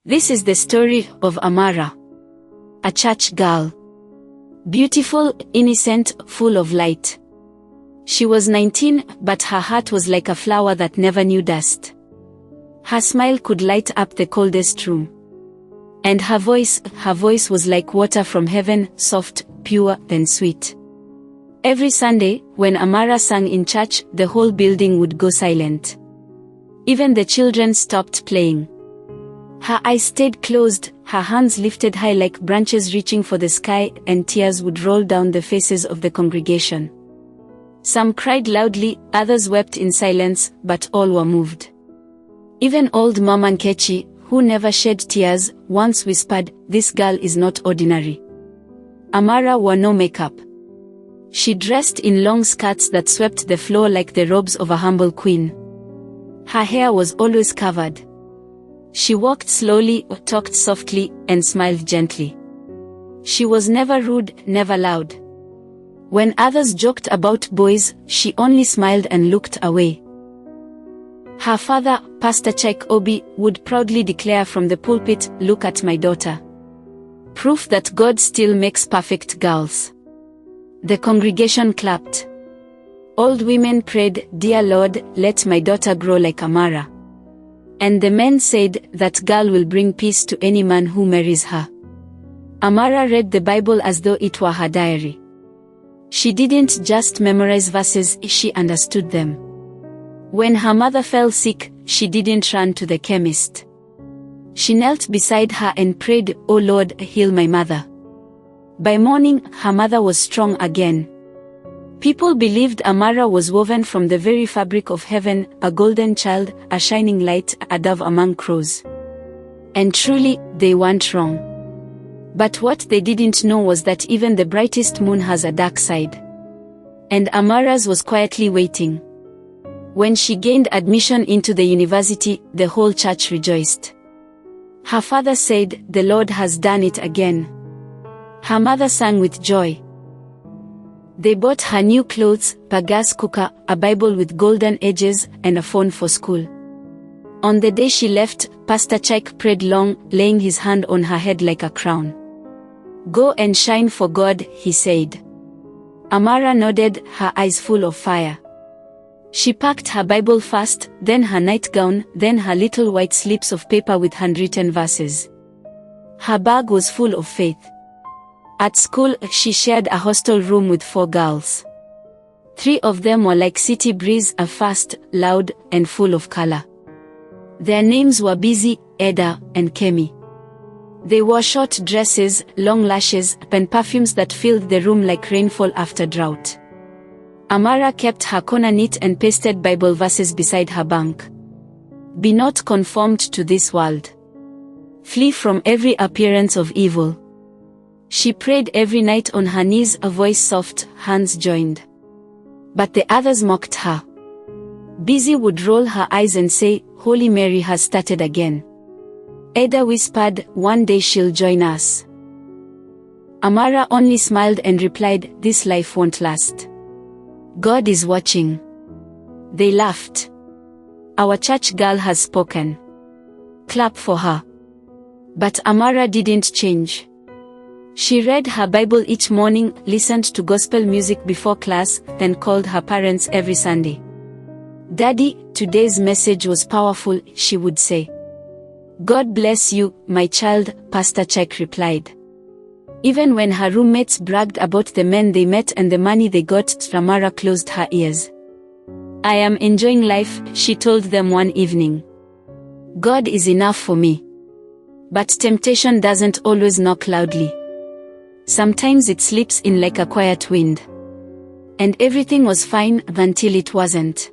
This is the story of Amara, a church girl. Beautiful, innocent, full of light. She was 19, but her heart was like a flower that never knew dust. Her smile could light up the coldest room. And her voice was like water from heaven, soft, pure, and sweet. Every Sunday, when Amara sang in church, the whole building would go silent. Even the children stopped playing. Her eyes stayed closed, her hands lifted high like branches reaching for the sky, and tears would roll down the faces of the congregation. Some cried loudly, others wept in silence, but all were moved. Even old Mama Nkechi, who never shed tears, once whispered, "This girl is not ordinary." Amara wore no makeup. She dressed in long skirts that swept the floor like the robes of a humble queen. Her hair was always covered. She walked slowly, talked softly, and smiled gently. She was never rude, never loud. When others joked about boys, she only smiled and looked away. Her father, Pastor Chek Obi, would proudly declare from the pulpit, "Look at my daughter. Proof that God still makes perfect girls." The congregation clapped. Old women prayed, "Dear Lord, let my daughter grow like Amara." And the men said, "That girl will bring peace to any man who marries her." Amara read the Bible as though it were her diary. She didn't just memorize verses, she understood them. When her mother fell sick, she didn't run to the chemist. She knelt beside her and prayed, "Oh Lord, heal my mother." By morning, her mother was strong again. People believed Amara was woven from the very fabric of heaven, a golden child, a shining light, a dove among crows. And truly, they weren't wrong. But what they didn't know was that even the brightest moon has a dark side. And Amara's was quietly waiting. When she gained admission into the university, the whole church rejoiced. Her father said, "The Lord has done it again." Her mother sang with joy. They bought her new clothes, a gas cooker, a Bible with golden edges, and a phone for school. On the day she left, Pastor Chek prayed long, laying his hand on her head like a crown. "Go and shine for God," he said. Amara nodded, her eyes full of fire. She packed her Bible fast, then her nightgown, then her little white slips of paper with handwritten verses. Her bag was full of faith. At school, she shared a hostel room with 4 girls. 3 of them were like city breeze, fast, loud, and full of color. Their names were Busy, Eda, and Kemi. They wore short dresses, long lashes, and perfumes that filled the room like rainfall after drought. Amara kept her corner neat and pasted Bible verses beside her bunk. "Be not conformed to this world. Flee from every appearance of evil." She prayed every night on her knees, a voice soft, hands joined. But the others mocked her. Busy would roll her eyes and say, "Holy Mary has started again." Eda whispered, "One day she'll join us." Amara only smiled and replied, "This life won't last. God is watching." They laughed. "Our church girl has spoken. Clap for her." But Amara didn't change. She read her Bible each morning, listened to gospel music before class, then called her parents every Sunday. "Daddy, today's message was powerful," she would say. "God bless you, my child," Pastor Chek replied. Even when her roommates bragged about the men they met and the money they got, Amara closed her ears. "I am enjoying life," she told them one evening. "God is enough for me." But temptation doesn't always knock loudly. Sometimes it slips in like a quiet wind. And everything was fine until it wasn't.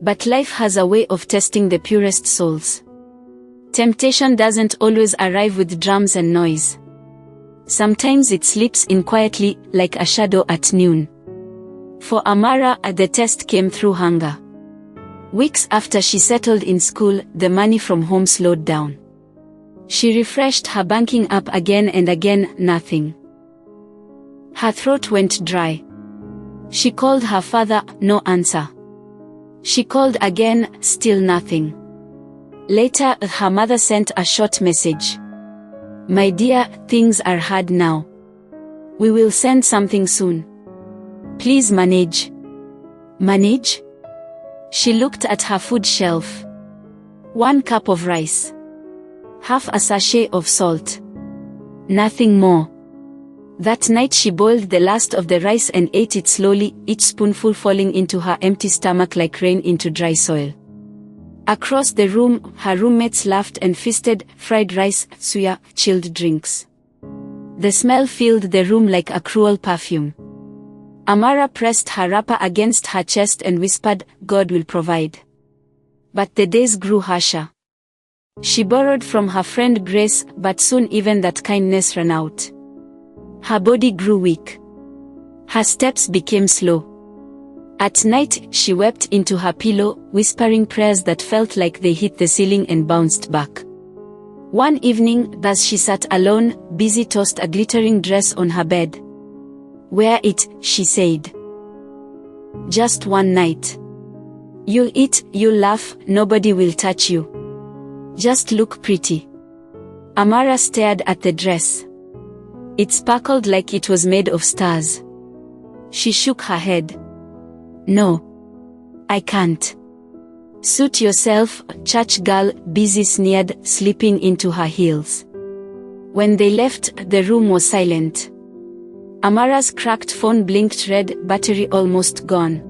But life has a way of testing the purest souls. Temptation doesn't always arrive with drums and noise. Sometimes it slips in quietly, like a shadow at noon. For Amara, the test came through hunger. Weeks after she settled in school, the money from home slowed down. She refreshed her banking app again and again, nothing. Her throat went dry. She called her father, no answer. She called again, still nothing. Later, her mother sent a short message. "My dear, things are hard now. We will send something soon. Please manage." Manage? She looked at her food shelf. 1 cup of rice. Half a sachet of salt. Nothing more. That night she boiled the last of the rice and ate it slowly, each spoonful falling into her empty stomach like rain into dry soil. Across the room, her roommates laughed and feasted, fried rice, suya, chilled drinks. The smell filled the room like a cruel perfume. Amara pressed her wrapper against her chest and whispered, "God will provide." But the days grew harsher. She borrowed from her friend Grace, but soon even that kindness ran out. Her body grew weak. Her steps became slow. At night, she wept into her pillow, whispering prayers that felt like they hit the ceiling and bounced back. One evening, as she sat alone, busy tossed a glittering dress on her bed. "Wear it," she said. "Just one night. You'll eat, you'll laugh, nobody will touch you. Just look pretty." Amara stared at the dress. It sparkled like it was made of stars. She shook her head. "No. I can't." "Suit yourself, church girl," Busy sneered, slipping into her heels. When they left, the room was silent. Amara's cracked phone blinked red, battery almost gone.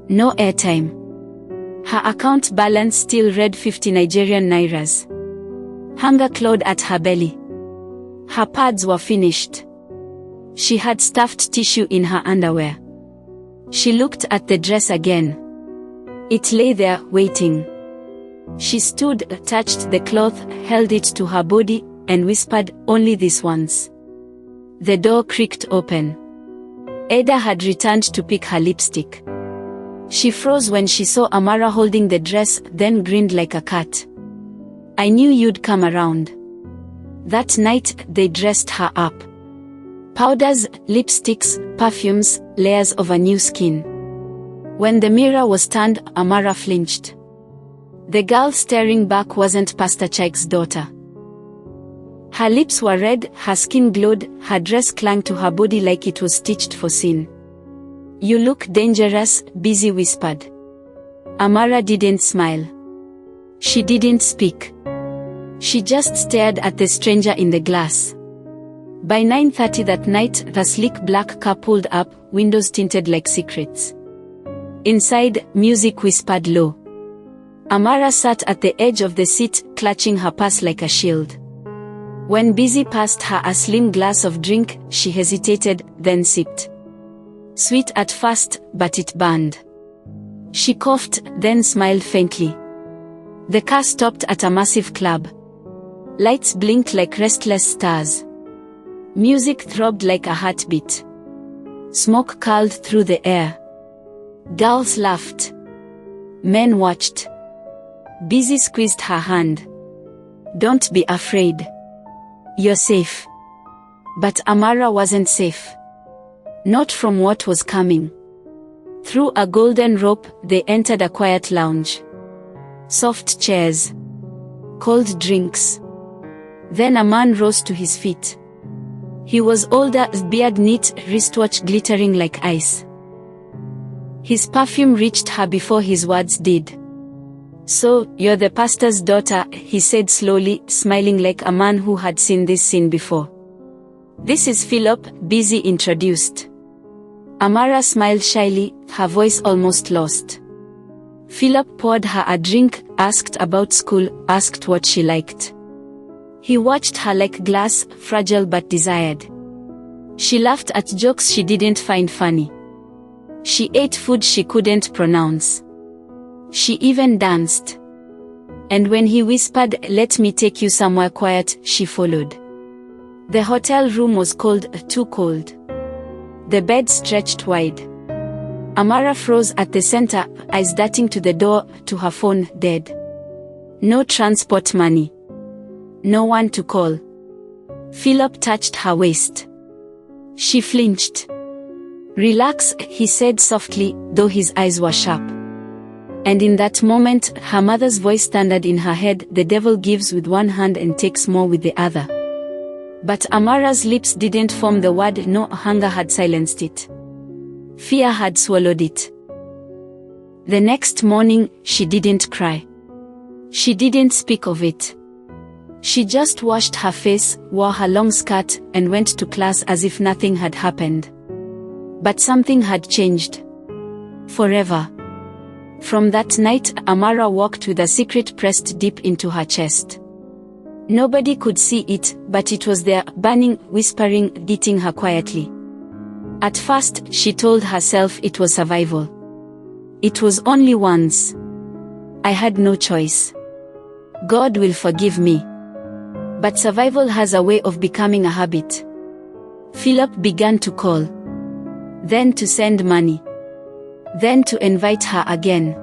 No airtime. Her account balance still read 50 Nigerian nairas. Hunger clawed at her belly. Her pads were finished. She had stuffed tissue in her underwear. She looked at the dress again. It lay there, waiting. She stood, touched the cloth, held it to her body, and whispered, "Only this once." The door creaked open. Ada had returned to pick her lipstick. She froze when she saw Amara holding the dress, then grinned like a cat. "I knew you'd come around." That night, they dressed her up. Powders, lipsticks, perfumes, layers of a new skin. When the mirror was turned, Amara flinched. The girl staring back wasn't Pastor Chaik's daughter. Her lips were red, her skin glowed, her dress clung to her body like it was stitched for sin. "You look dangerous," Busy whispered. Amara didn't smile. She didn't speak. She just stared at the stranger in the glass. By 9:30 that night, the sleek black car pulled up, windows tinted like secrets. Inside, music whispered low. Amara sat at the edge of the seat, clutching her purse like a shield. When Busy passed her a slim glass of drink, she hesitated, then sipped. Sweet at first, but it burned. She coughed, then smiled faintly. The car stopped at a massive club. Lights blinked like restless stars. Music throbbed like a heartbeat. Smoke curled through the air. Girls laughed. Men watched. Busy squeezed her hand. "Don't be afraid. You're safe." But Amara wasn't safe. Not from what was coming. Through a golden rope, they entered a quiet lounge. Soft chairs. Cold drinks. Then a man rose to his feet. He was older, beard neat, wristwatch glittering like ice. His perfume reached her before his words did. "So, you're the pastor's daughter," he said slowly, smiling like a man who had seen this scene before. "This is Philip," Busy introduced. Amara smiled shyly, her voice almost lost. Philip poured her a drink, asked about school, asked what she liked. He watched her like glass, fragile but desired. She laughed at jokes she didn't find funny. She ate food she couldn't pronounce. She even danced. And when he whispered, "Let me take you somewhere quiet," she followed. The hotel room was cold, too cold. The bed stretched wide. Amara froze at the center, eyes darting to the door, to her phone, dead. No transport money. No one to call. Philip touched her waist. She flinched. "Relax," he said softly, though his eyes were sharp. And in that moment, her mother's voice thundered in her head, "The devil gives with one hand and takes more with the other." But Amara's lips didn't form the word no, hunger had silenced it. Fear had swallowed it. The next morning, she didn't cry. She didn't speak of it. She just washed her face, wore her long skirt, and went to class as if nothing had happened. But something had changed. Forever. From that night, Amara walked with a secret pressed deep into her chest. Nobody could see it, but it was there, burning, whispering, eating her quietly. At first, she told herself it was survival. It was only once. I had no choice. God will forgive me. But survival has a way of becoming a habit. Philip began to call. Then to send money. Then to invite her again.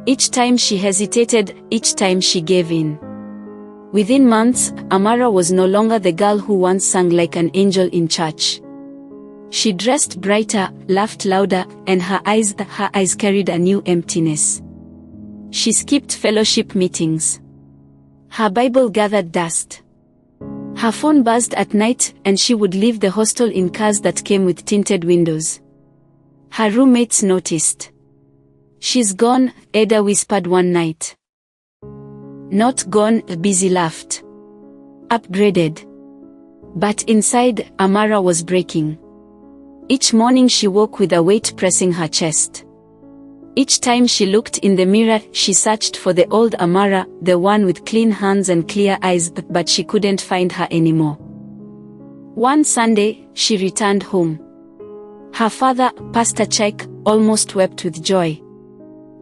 Each time she hesitated, each time she gave in. Within months, Amara was no longer the girl who once sang like an angel in church. She dressed brighter, laughed louder, and her eyes carried a new emptiness. She skipped fellowship meetings. Her Bible gathered dust. Her phone buzzed at night, and she would leave the hostel in cars that came with tinted windows. Her roommates noticed. "She's gone," Ada whispered one night. "Not gone," Busy laughed. "Upgraded." But inside, Amara was breaking. Each morning she woke with a weight pressing her chest. Each time she looked in the mirror, she searched for the old Amara, the one with clean hands and clear eyes, but she couldn't find her anymore. One Sunday, she returned home. Her father, Pastor Chike, almost wept with joy.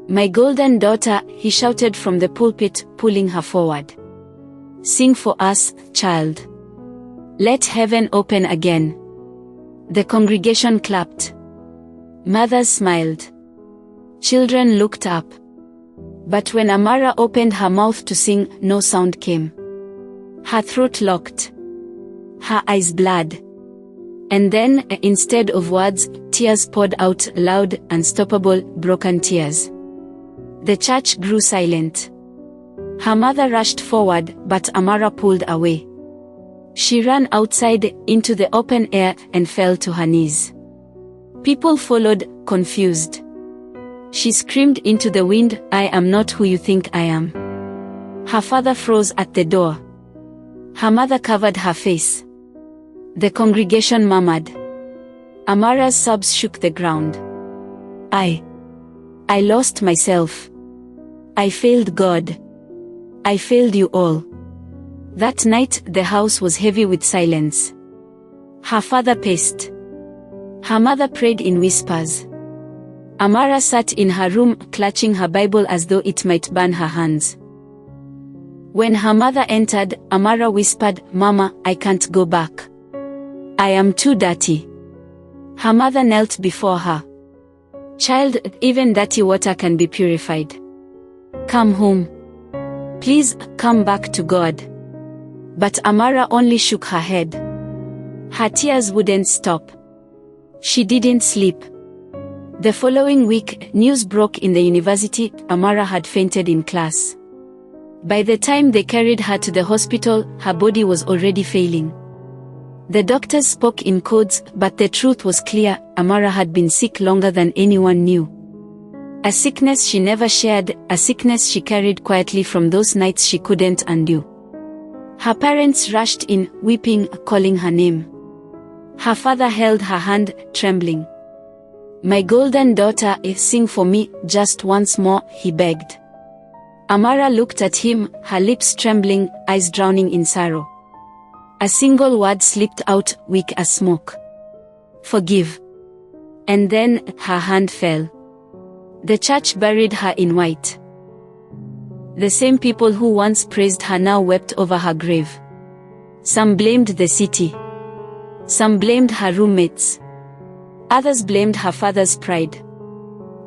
"My golden daughter," he shouted from the pulpit, pulling her forward. "Sing for us, child. Let heaven open again." The congregation clapped. Mothers smiled. Children looked up. But when Amara opened her mouth to sing, no sound came. Her throat locked. Her eyes blurred. And then, instead of words, tears poured out, loud, unstoppable, broken tears. The church grew silent. Her mother rushed forward, but Amara pulled away. She ran outside, into the open air, and fell to her knees. People followed, confused. She screamed into the wind, "I am not who you think I am." Her father froze at the door. Her mother covered her face. The congregation murmured. Amara's sobs shook the ground. I lost myself. I failed God. I failed you all." That night, the house was heavy with silence. Her father paced. Her mother prayed in whispers. Amara sat in her room, clutching her Bible as though it might burn her hands. When her mother entered, Amara whispered, "Mama, I can't go back. I am too dirty." Her mother knelt before her. "Child, even dirty water can be purified. Come home. Please, come back to God." But Amara only shook her head. Her tears wouldn't stop. She didn't sleep. The following week, news broke in the university. Amara had fainted in class. By the time they carried her to the hospital, her body was already failing. The doctors spoke in codes, but the truth was clear: Amara had been sick longer than anyone knew. A sickness she never shared, a sickness she carried quietly from those nights she couldn't undo. Her parents rushed in, weeping, calling her name. Her father held her hand, trembling. "My golden daughter, sing for me, just once more," he begged. Amara looked at him, her lips trembling, eyes drowning in sorrow. A single word slipped out, weak as smoke. "Forgive." And then, her hand fell. The church buried her in white. The same people who once praised her now wept over her grave. Some blamed the city. Some blamed her roommates. Others blamed her father's pride.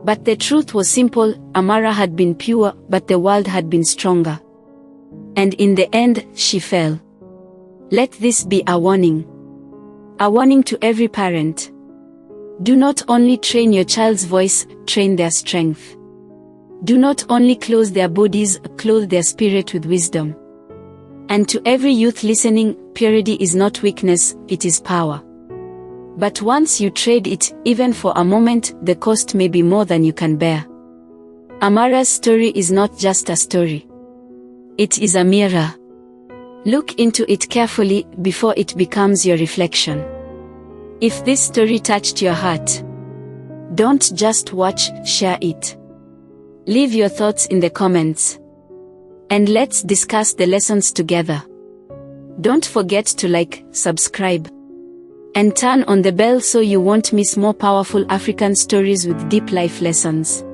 But the truth was simple: Amara had been pure, but the world had been stronger. And in the end, she fell. Let this be a warning. A warning to every parent. Do not only train your child's voice, train their strength. Do not only clothe their bodies, clothe their spirit with wisdom. And to every youth listening, purity is not weakness, it is power. But once you trade it, even for a moment, the cost may be more than you can bear. Amara's story is not just a story. It is a mirror. Look into it carefully before it becomes your reflection. If this story touched your heart, don't just watch, share it. Leave your thoughts in the comments. And let's discuss the lessons together. Don't forget to like, subscribe, and turn on the bell so you won't miss more powerful African stories with deep life lessons.